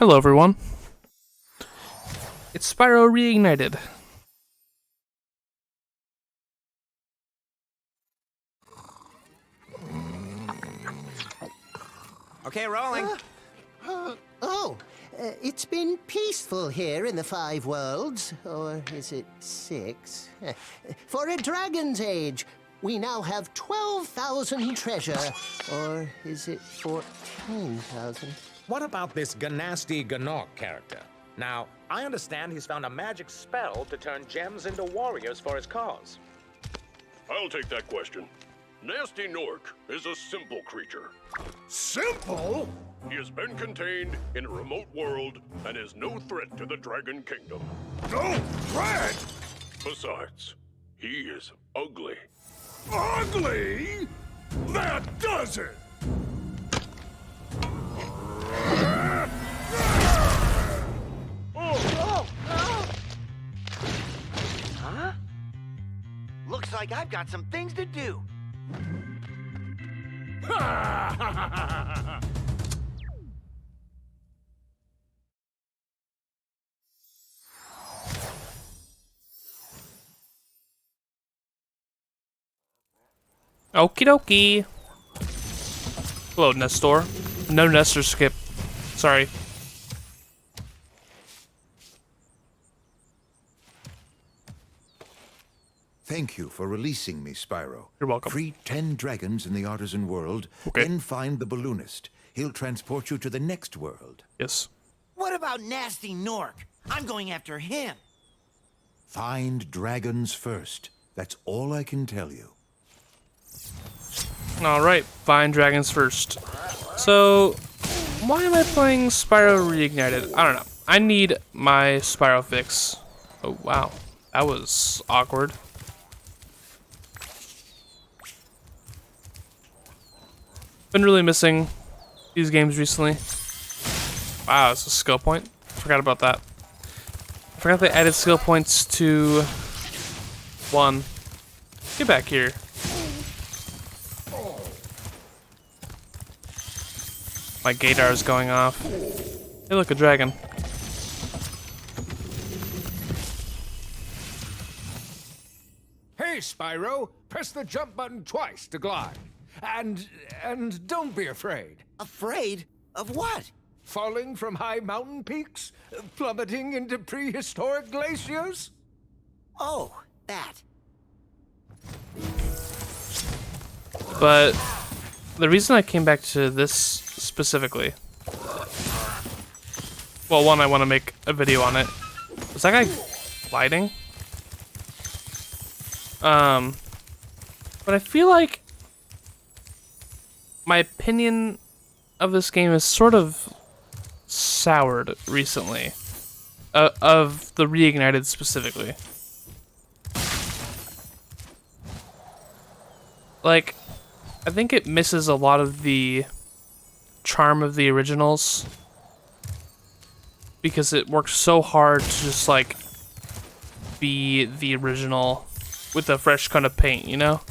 Hello everyone. It's Spyro Reignited. Okay, rolling. It's been peaceful here in the Five Worlds, or is it 6? For a dragon's age, we now have 12,000 treasure, or is it 14,000? What about this Ganasty Ganok character? Now, I understand he's found a magic spell to turn gems into warriors for his cause. I'll take that question. Nasty Nork is a simple creature. Simple? He has been contained in a remote world and is no threat to the Dragon Kingdom. No threat? Besides, he is ugly. Ugly? That does it! Huh? Looks like I've got some things to do. Okie dokie. Hello, Nestor. No Nestor skip. Sorry. Thank you for releasing me, Spyro. You're welcome. Free 10 dragons in the Artisan world, Okay. then find the balloonist. He'll transport you to the next world. Yes. What about Nasty Nork? I'm going after him. Find dragons first. That's all I can tell you. Alright, find dragons first. So, why am I playing Spyro Reignited? I don't know. I need my Spyro fix. Oh, wow. That was awkward. Been really missing these games recently. Wow, it's a skill point. Forgot about that. I forgot they added skill points to 1. Get back here. My gaydar is going off. Hey, look, a dragon. Hey, Spyro, press the jump button twice to glide. And don't be afraid. Afraid of what? Falling from high mountain peaks? Plummeting into prehistoric glaciers? Oh, that. But the reason I came back to this specifically, well, one, I want to make a video on it. Was that guy gliding? But I feel like my opinion of this game is sort of soured recently. Of the Reignited specifically. Like, I think it misses a lot of the charm of the originals. Because it works so hard to just, like, be the original with a fresh coat of paint, you know?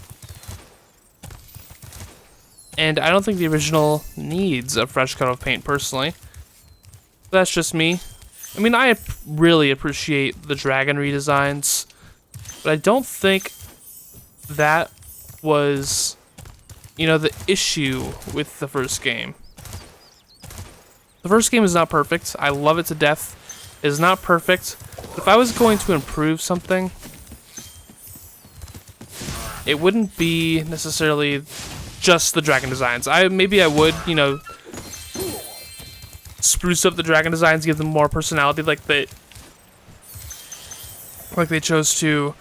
And I don't think the original needs a fresh coat of paint, personally. That's just me. I mean, I really appreciate the dragon redesigns, but I don't think that was, you know, the issue with the first game. The first game is not perfect. I love it to death. It is not perfect. But if I was going to improve something, it wouldn't be necessarily just the dragon designs. Maybe I would, you know, spruce up the dragon designs, give them more personality, like they chose to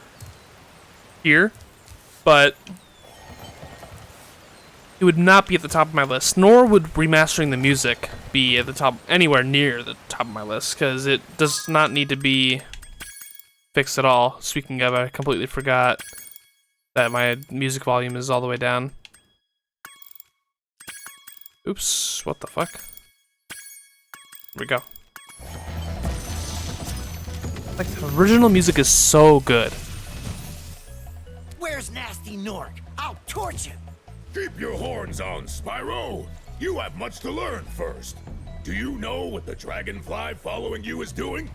here, but it would not be at the top of my list, nor would remastering the music be at the top, anywhere near the top of my list, because it does not need to be fixed at all. Speaking of, I completely forgot that my music volume is all the way down. Oops, what the fuck? Here we go. Like, the original music is so good. Where's Nasty Nork? I'll torch him. Keep your horns on, Spyro. You have much to learn first. Do you know what the dragonfly following you is doing?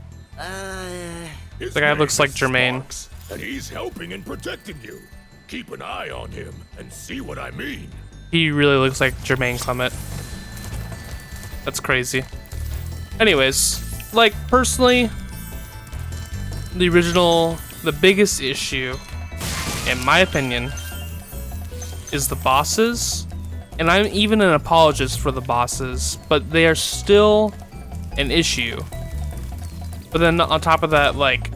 His The guy name looks like is Jermaine. Sparks, and he's helping and protecting you. Keep an eye on him and see what I mean. He really looks like Jermaine Clement. That's crazy. Anyways, like, personally, the biggest issue, in my opinion, is the bosses. And I'm even an apologist for the bosses, but they are still an issue. But then on top of that, like,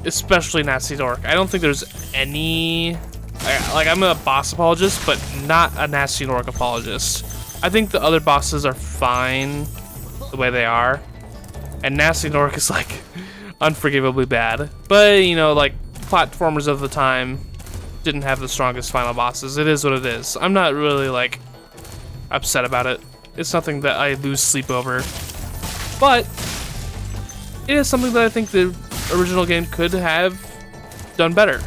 especially Nasty Dork, I don't think there's any... Like, I'm a boss apologist, but not a Nasty Dork apologist. I think the other bosses are fine the way they are. And Nasty Dork is, like, unforgivably bad. But, you know, like, platformers of the time didn't have the strongest final bosses. It is what it is. I'm not really, like, upset about it. It's nothing that I lose sleep over. But it is something that I think the original game could have done better.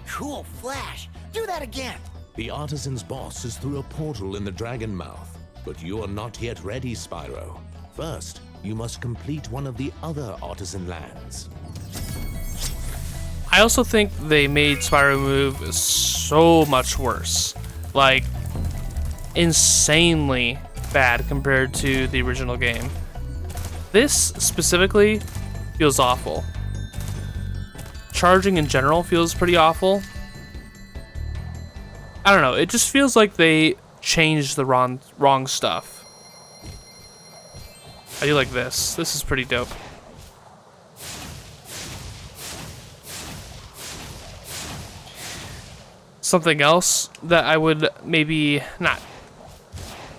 Cool flash. Do that again. The Artisans' boss is through a portal in the Dragon Mouth, but you are not yet ready, Spyro. First, you must complete one of the other Artisan lands. I also think they made Spyro move so much worse. Like, insanely bad compared to the original game. This specifically feels awful. Charging in general feels pretty awful. I don't know, it just feels like they changed the wrong stuff. I do like this. This is pretty dope. Something else that I would maybe not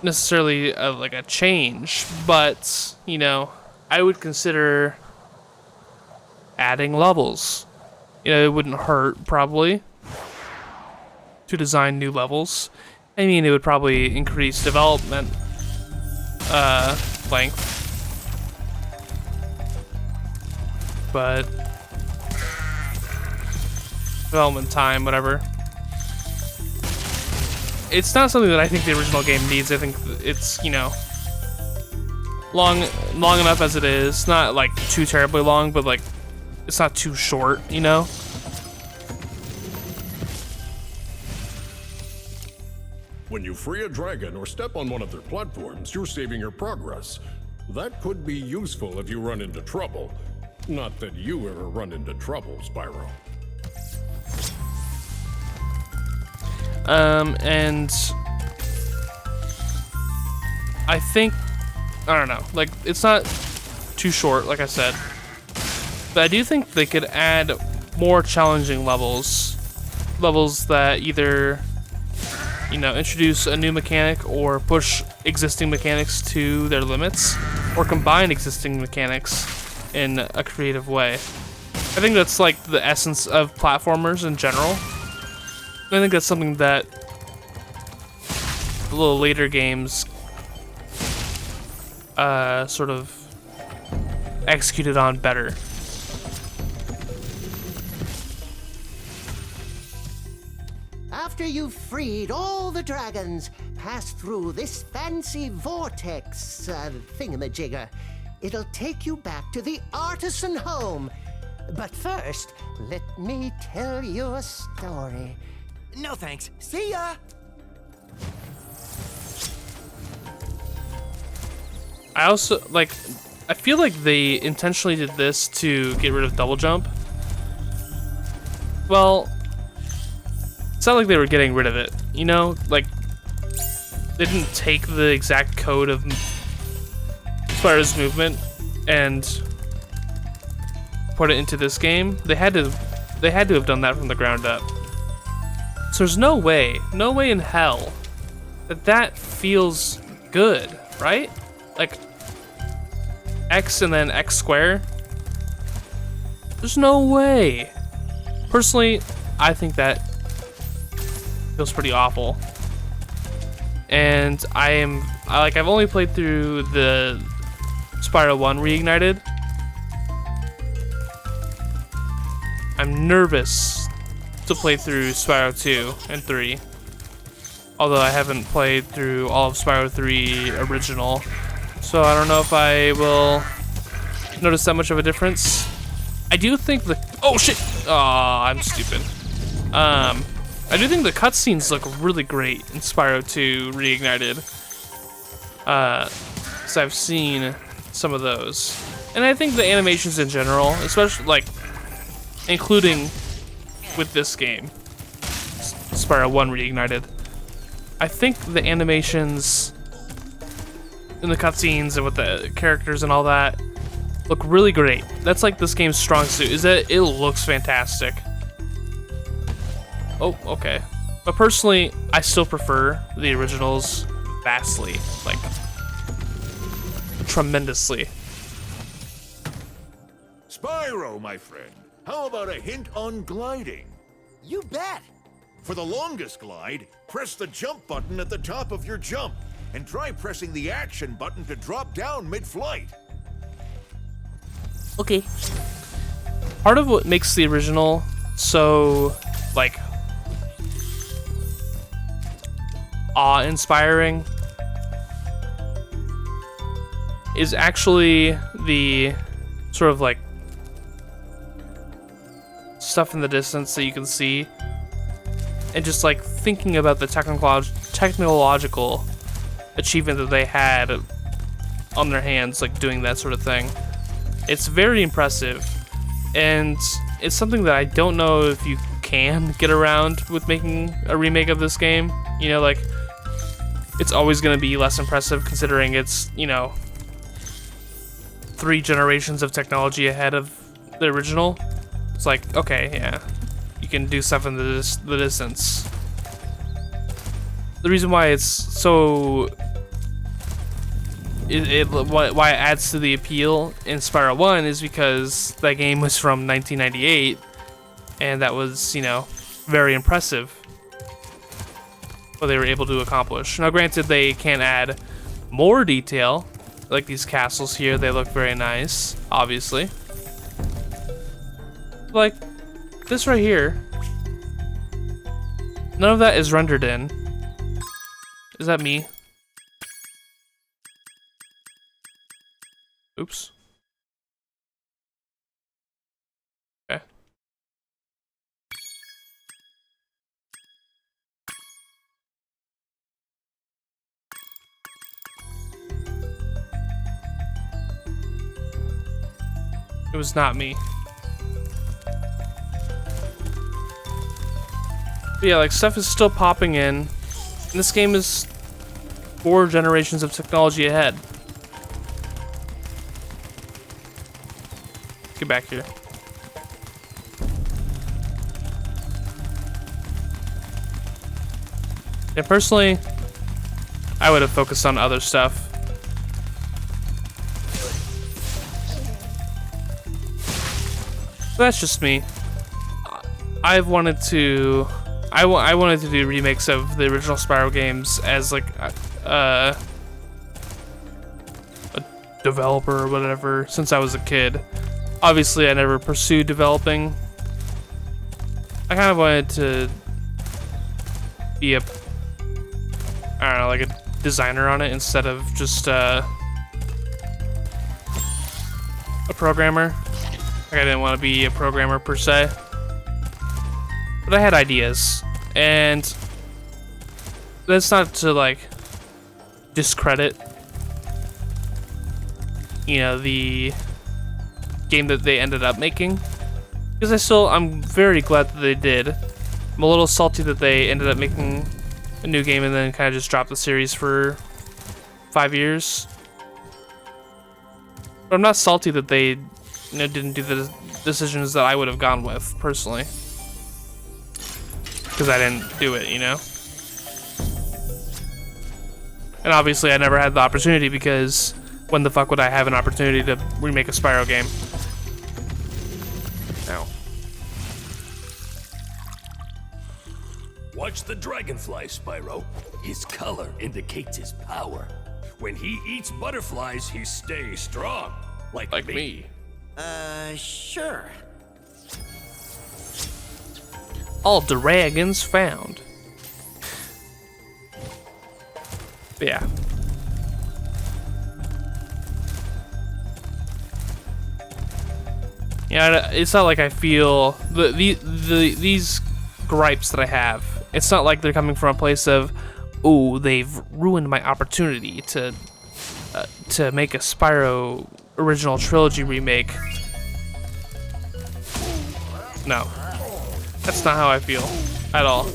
necessarily like a change, but, you know, I would consider adding levels. You know, it wouldn't hurt probably to design new levels. I mean, it would probably increase development length, but development time, whatever. It's not something that I think the original game needs. I think it's, you know, long enough as it is. Not like too terribly long, but like it's not too short, you know? When you free a dragon or step on one of their platforms, you're saving your progress. That could be useful if you run into trouble. Not that you ever run into trouble, Spyro. And I think, I don't know, like, it's not too short, like I said, but I do think they could add more challenging levels that either, you know, introduce a new mechanic or push existing mechanics to their limits, or combine existing mechanics in a creative way. I think that's like the essence of platformers in general. I think that's something that the little later games sort of executed on better. After you've freed all the dragons, pass through this fancy vortex thingamajigger. It'll take you back to the artisan home. But first, let me tell you a story. No thanks. See ya. I also, like, I feel like they intentionally did this to get rid of double jump. Well, it's not like they were getting rid of it, you know? Like, they didn't take the exact code of Spyro's movement and put it into this game. They had to have done that from the ground up. So there's no way in hell that feels good, right? Like, X and then X square. There's no way. Personally, I think that feels pretty awful. And I've only played through the Spyro 1 Reignited. I'm nervous to play through Spyro 2 and 3. Although I haven't played through all of Spyro 3 original. So I don't know if I will notice that much of a difference. I do think the... Oh, shit! Aw, I'm stupid. I do think the cutscenes look really great in Spyro 2 Reignited. Because I've seen some of those. And I think the animations in general, especially, like, including with this game, Spyro 1 Reignited, I think the animations in the cutscenes and with the characters and all that look really great. That's like this game's strong suit, is that it looks fantastic. Oh, okay. But personally, I still prefer the originals vastly, like, tremendously. Spyro, my friend, how about a hint on gliding? You bet. For the longest glide, press the jump button at the top of your jump, and try pressing the action button to drop down mid-flight. Okay. Part of what makes the original so, like, awe-inspiring is actually the sort of, like, stuff in the distance that you can see, and just, like, thinking about the technological achievement that they had on their hands, like, doing that sort of thing. It's very impressive, and it's something that I don't know if you can get around with making a remake of this game. You know, like, it's always going to be less impressive considering it's, you know, 3 generations of technology ahead of the original. It's like, okay, yeah, you can do stuff in the distance. The reason why it's so... why it adds to the appeal in Spyro 1 is because that game was from 1998, and that was, you know, very impressive what they were able to accomplish. Now, granted, they can add more detail, like these castles here, they look very nice, obviously. Like, this right here, none of that is rendered in. Is that me? Oops. Okay. It was not me. But yeah, like, stuff is still popping in. And this game is 4 generations of technology ahead. Get back here. Yeah, personally, I would have focused on other stuff. But that's just me. I wanted to do remakes of the original Spyro games as like a developer or whatever since I was a kid. Obviously, I never pursued developing. I kind of wanted to be I don't know, like a designer on it instead of just a programmer. Like, I didn't want to be a programmer per se. But I had ideas, and that's not to, like, discredit, you know, the game that they ended up making, because I'm very glad that they did. I'm a little salty that they ended up making a new game and then kind of just dropped the series for 5 years. But I'm not salty that they, you know, didn't do the decisions that I would have gone with personally, because I didn't do it, you know. And obviously I never had the opportunity, because when the fuck would I have an opportunity to remake a Spyro game? No. Watch the dragonfly, Spyro. His color indicates his power. When he eats butterflies, he stays strong. Like me. Sure. All dragons found. Yeah. Yeah, it's not like I feel these gripes that I have. It's not like they're coming from a place of, oh, they've ruined my opportunity to make a Spyro original trilogy remake. No, that's not how I feel at all.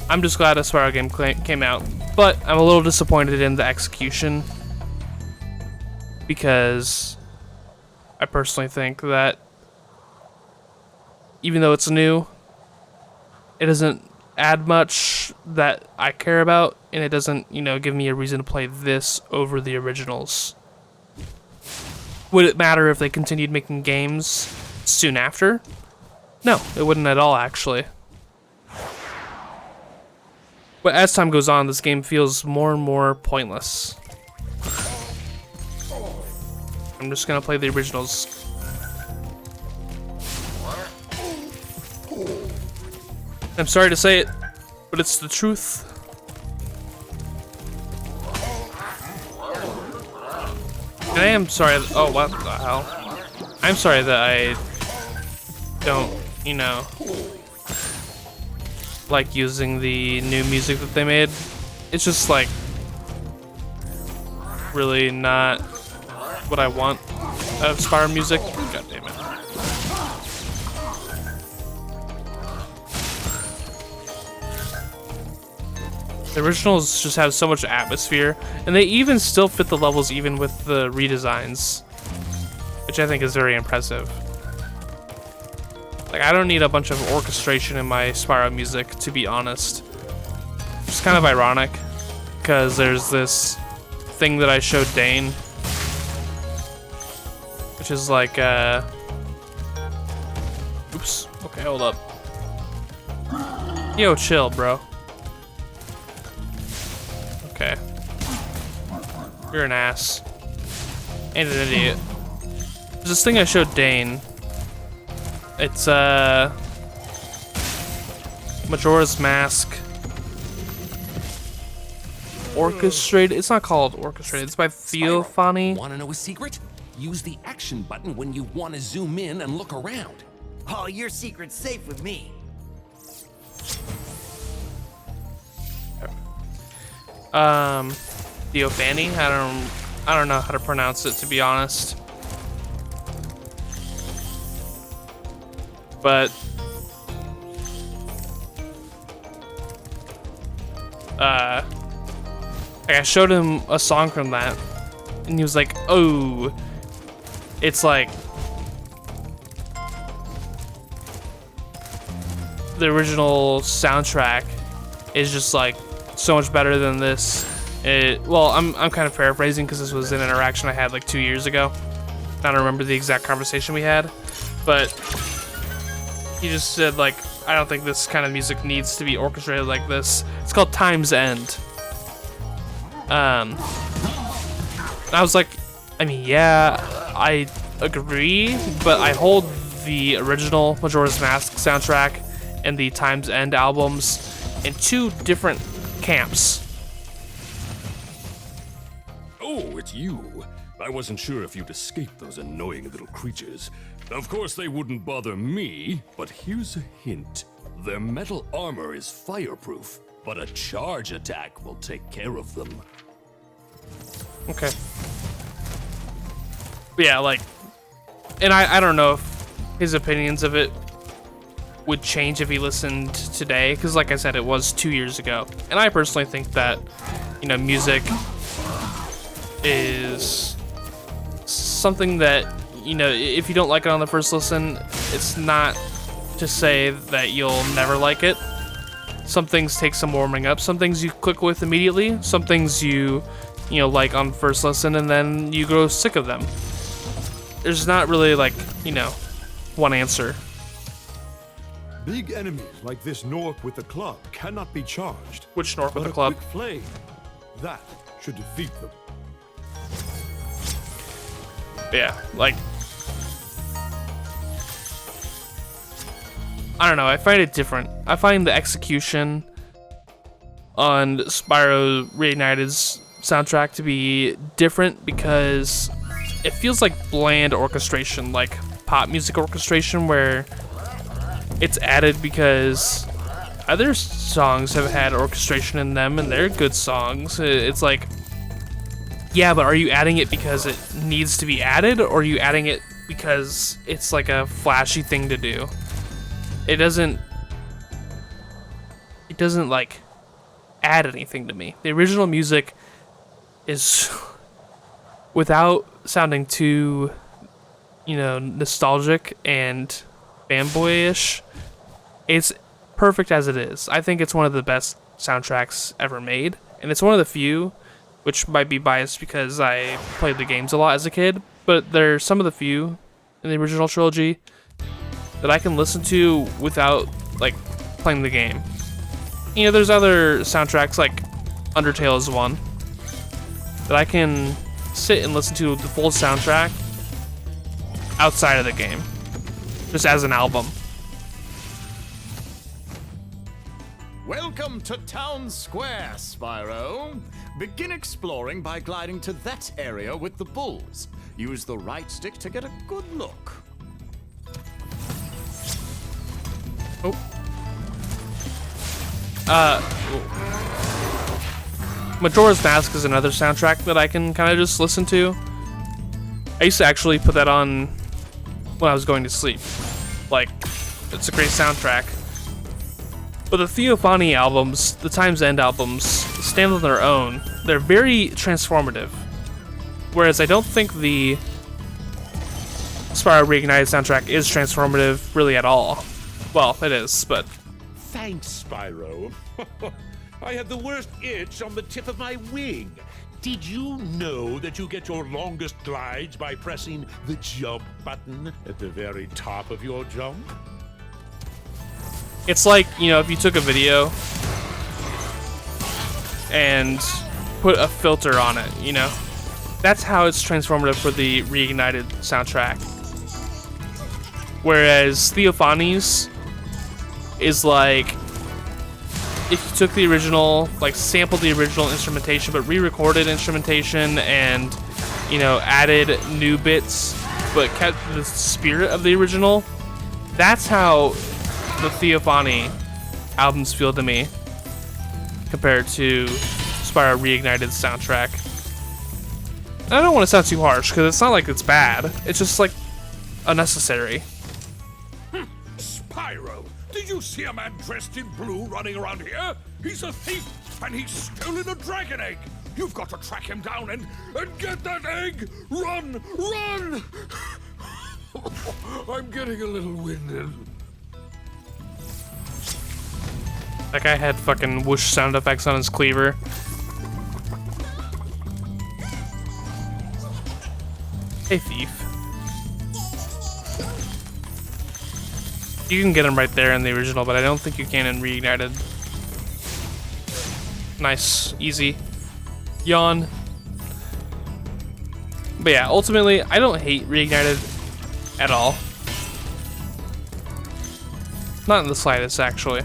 I'm just glad a Spyro game came out, but I'm a little disappointed in the execution because I personally think that even though it's new, it doesn't add much that I care about, and it doesn't, you know, give me a reason to play this over the originals. Would it matter if they continued making games soon after? No, it wouldn't at all, actually. But as time goes on, this game feels more and more pointless. I'm just gonna play the originals. I'm sorry to say it, but it's the truth. And I am sorry. Oh, what the hell? I'm sorry that I don't, you know, like using the new music that they made. It's just like really not what I want out of Spyro music. God damn it. The originals just have so much atmosphere, and they even still fit the levels even with the redesigns, which I think is very impressive. Like, I don't need a bunch of orchestration in my Spyro music, to be honest. It's kind of ironic, because there's this thing that I showed Dane, which is like, oops, okay, hold up. Yo, chill, bro. Okay. You're an ass. And an idiot. There's this thing I showed Dane. It's, Majora's Mask. Orchestrated. It's not called orchestrated. It's by Theophany. Want to know a secret? Use the action button when you want to zoom in and look around. Oh, your secret's safe with me. Theophany. I don't know how to pronounce it, to be honest. But I showed him a song from that, and he was like, "Oh, it's like the original soundtrack is just like so much better than this." Well, I'm kind of paraphrasing because this was an interaction I had like 2 years ago. I don't remember the exact conversation we had, but he just said like, "I don't think this kind of music needs to be orchestrated like this." It's called Time's End. I was like, I mean, yeah, I agree, but I hold the original Majora's Mask soundtrack and the Time's End albums in two different camps. Oh, it's you. I wasn't sure if you'd escaped those annoying little creatures. Of course they wouldn't bother me, but here's a hint. Their metal armor is fireproof, but a charge attack will take care of them. Okay. Yeah, like, and I don't know if his opinions of it would change if he listened today, because like I said, it was 2 years ago. And I personally think that, you know, music is something that, you know, if you don't like it on the first listen, it's not to say that you'll never like it. Some things take some warming up. Some things you click with immediately. Some things you know, like on first listen, and then you grow sick of them. There's not really, like, you know, one answer. Big enemies like this Nork with the club cannot be charged. Which Nork with But the club? a quick flame, that should defeat them. Yeah, like, I don't know, I find it different. I find the execution on Spyro Reignited's soundtrack to be different because it feels like bland orchestration, like pop music orchestration, where it's added because other songs have had orchestration in them and they're good songs. It's like, yeah, but are you adding it because it needs to be added, or are you adding it because it's like a flashy thing to do? It doesn't like add anything to me. The original music is, without sounding too, you know, nostalgic and fanboyish, it's perfect as it is. I think it's one of the best soundtracks ever made, and it's one of the few, which might be biased because I played the games a lot as a kid, but there's some of the few in the original trilogy that I can listen to without, like, playing the game. You know, there's other soundtracks, like Undertale is one, that I can sit and listen to the full soundtrack outside of the game, just as an album. Welcome to Town Square, Spyro. Begin exploring by gliding to that area with the bulls. Use the right stick to get a good look. Oh. Majora's Mask is another soundtrack that I can kind of just listen to. I used to actually put that on when I was going to sleep. Like, it's a great soundtrack. But the Theophany albums, the Time's End albums, stand on their own. They're very transformative. Whereas I don't think the Spyro Reignited soundtrack is transformative really at all. Well, it is, but... Thanks, Spyro. I had the worst itch on the tip of my wing. Did you know that you get your longest glides by pressing the jump button at the very top of your jump? It's like, you know, if you took a video and put a filter on it, you know? That's how it's transformative for the Reignited soundtrack. Whereas Theophanies is like, if you took the original, like sampled the original instrumentation but re-recorded instrumentation and, you know, added new bits but kept the spirit of the original, that's how the Theophany albums feel to me compared to Spyro Reignited's soundtrack. I don't want to sound too harsh because it's not like it's bad, it's just like unnecessary. Spyro, did you see a man dressed in blue running around here? He's a thief, and he's stolen a dragon egg. You've got to track him down and get that egg. Run, run! I'm getting a little winded. That guy had fucking whoosh sound effects on his cleaver. Hey, thief. You can get him right there in the original, but I don't think you can in Reignited. Nice. Easy. Yawn. But yeah, ultimately, I don't hate Reignited at all. Not in the slightest, actually.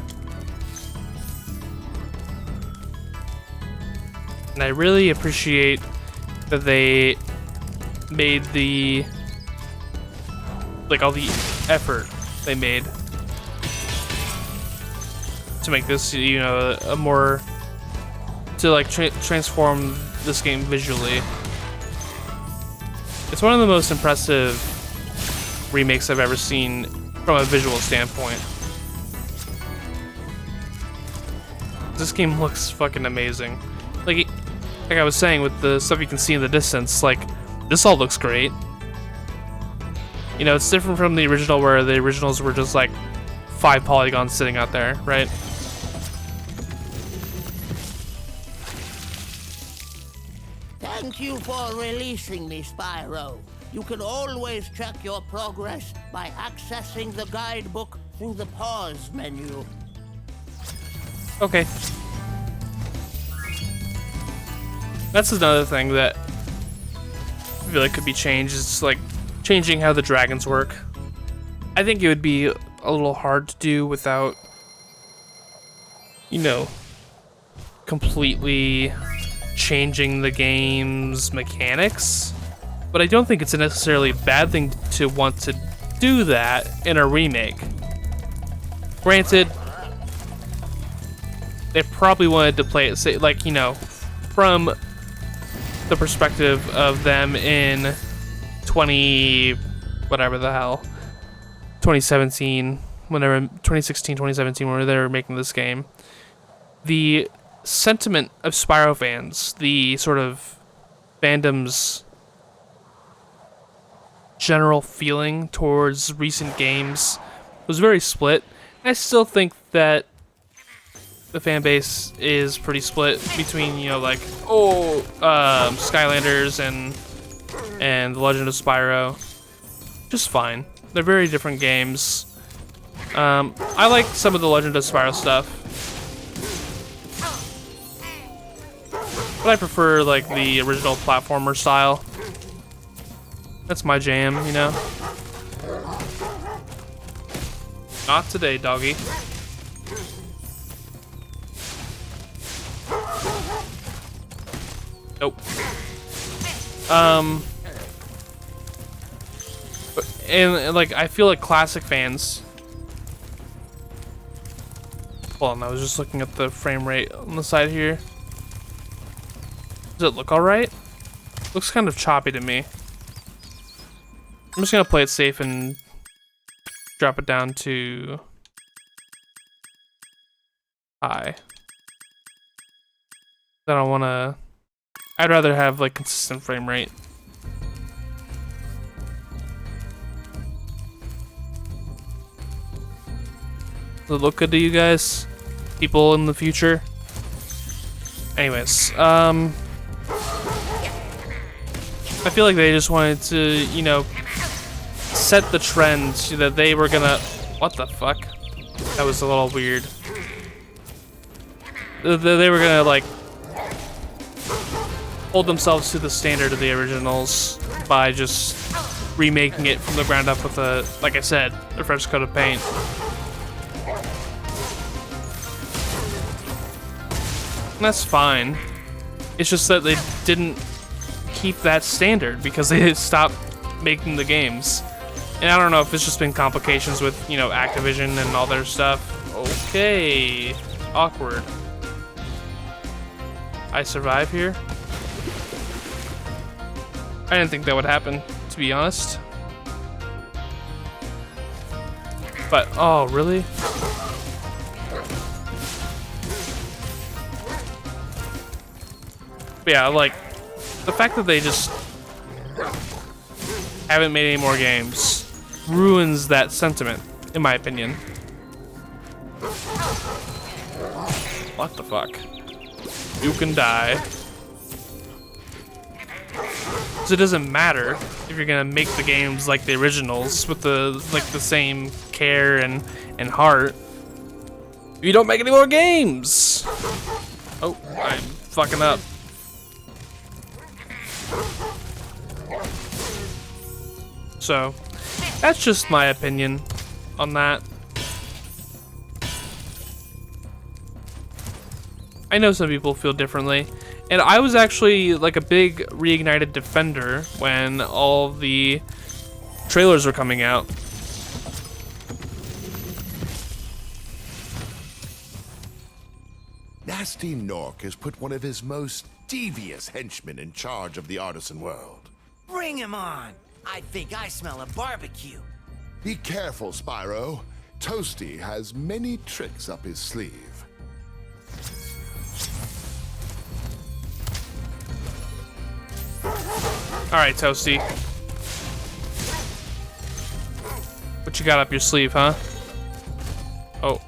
And I really appreciate that they made the, like, all the effort they made to make this, you know, a more, to like transform this game visually. It's one of the most impressive remakes I've ever seen from a visual standpoint. This game looks fucking amazing. Like I was saying, with the stuff you can see in the distance, like, this all looks great. You know, it's different from the original, where the originals were just like 5 polygons sitting out there, right? Thank you for releasing me, Spyro. You can always check your progress by accessing the guidebook through the pause menu. Okay. That's another thing that I feel like could be changed. It's like changing how the dragons work. I think it would be a little hard to do without, you know, completely changing the game's mechanics. But I don't think it's a necessarily bad thing to want to do that in a remake. Granted, they probably wanted to play it safe, like, you know, from the perspective of them in 2017, whenever 2016, 2017, when they were making this game. The sentiment of Spyro fans, the sort of fandom's general feeling towards recent games was very split. I still think that the fan base is pretty split between, you know, like, Skylanders and The Legend of Spyro. Just fine. They're very different games. I like some of the Legend of Spyro stuff, but I prefer, like, the original platformer style. That's my jam, you know? Not today, doggy. Nope. And like, I feel like classic fans. Hold on, I was just looking at the frame rate on the side here. Does it look alright? Looks kind of choppy to me. I'm just gonna play it safe and drop it down to high. I don't wanna... I'd rather have, like, consistent frame rate. Does it look good to you guys? People in the future? Anyways, I feel like they just wanted to, you know, set the trend that they were gonna... What the fuck? That was a little weird. They were gonna, like, hold themselves to the standard of the originals by just remaking it from the ground up with a, like I said, a fresh coat of paint. And that's fine. It's just that they didn't keep that standard because they stopped making the games. And I don't know if it's just been complications with, you know, Activision and all their stuff. Okay. Awkward. I survive here? I didn't think that would happen, to be honest. But, oh, really? But yeah, like, the fact that they just haven't made any more games ruins that sentiment, in my opinion. What the fuck? You can die. So it doesn't matter if you're gonna make the games like the originals with the same care and heart. You don't make any more games. Oh, I'm fucking up. So that's just my opinion on that. I know some people feel differently. And I was actually like a big Reignited defender when all the trailers were coming out. Nasty Nork has put one of his most devious henchmen in charge of the artisan world. Bring him on! I think I smell a barbecue. Be careful, Spyro. Toasty has many tricks up his sleeve. Alright, Toasty. What you got up your sleeve, huh? Oh.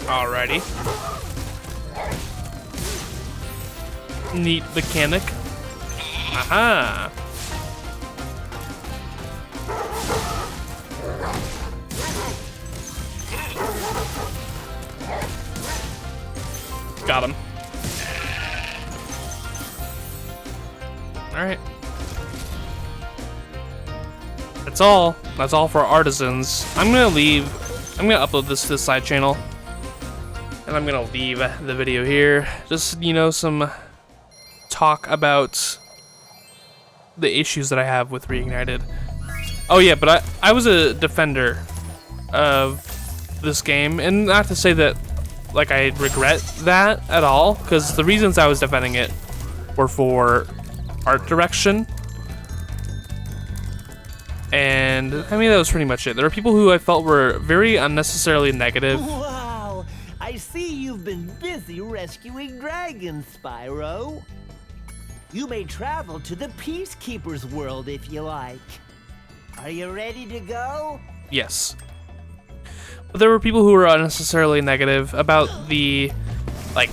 Alrighty. Neat mechanic. Aha! Got him. Alright. That's all. That's all for Artisans. I'm gonna upload this to the side channel. And I'm gonna leave the video here. Just, you know, some talk about the issues that I have with Reignited. Oh yeah, but I was a defender of this game, and not to say that like I regret that at all, because the reasons I was defending it were for art direction. And I mean, that was pretty much it. There were people who I felt were very unnecessarily negative. Wow, I see you've been busy rescuing dragons, Spyro. You may travel to the Peacekeeper's world if you like. Are you ready to go? Yes. But there were people who were unnecessarily negative about the, like,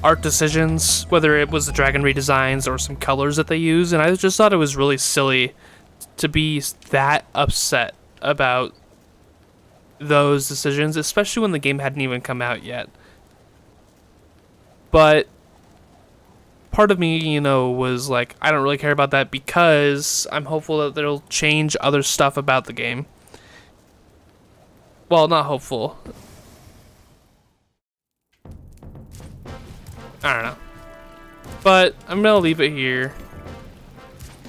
art decisions, whether it was the dragon redesigns or some colors that they use, and I just thought it was really silly to be that upset about those decisions, especially when the game hadn't even come out yet. But part of me, you know, was like, I don't really care about that because I'm hopeful that they'll change other stuff about the game. Well, not hopeful. I don't know. But I'm gonna leave it here.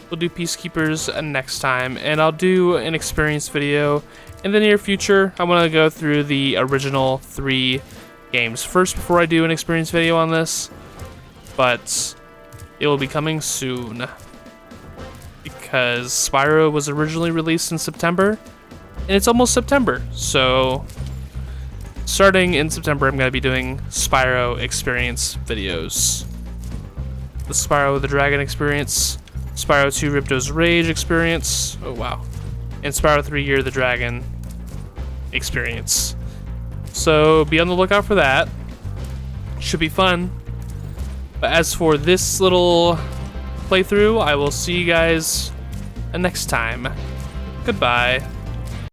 We'll do Peacekeepers next time, and I'll do an experience video in the near future. I want to go through the original 3 games first before I do an experience video on this, but it will be coming soon because Spyro was originally released in September, and it's almost September, so starting in September I'm going to be doing Spyro experience videos. The Spyro the Dragon experience, Spyro 2 Ripto's Rage experience, oh wow, and Spyro 3 Year the Dragon experience. So be on the lookout for that. Should be fun. But as for this little playthrough, I will see you guys next time. Goodbye.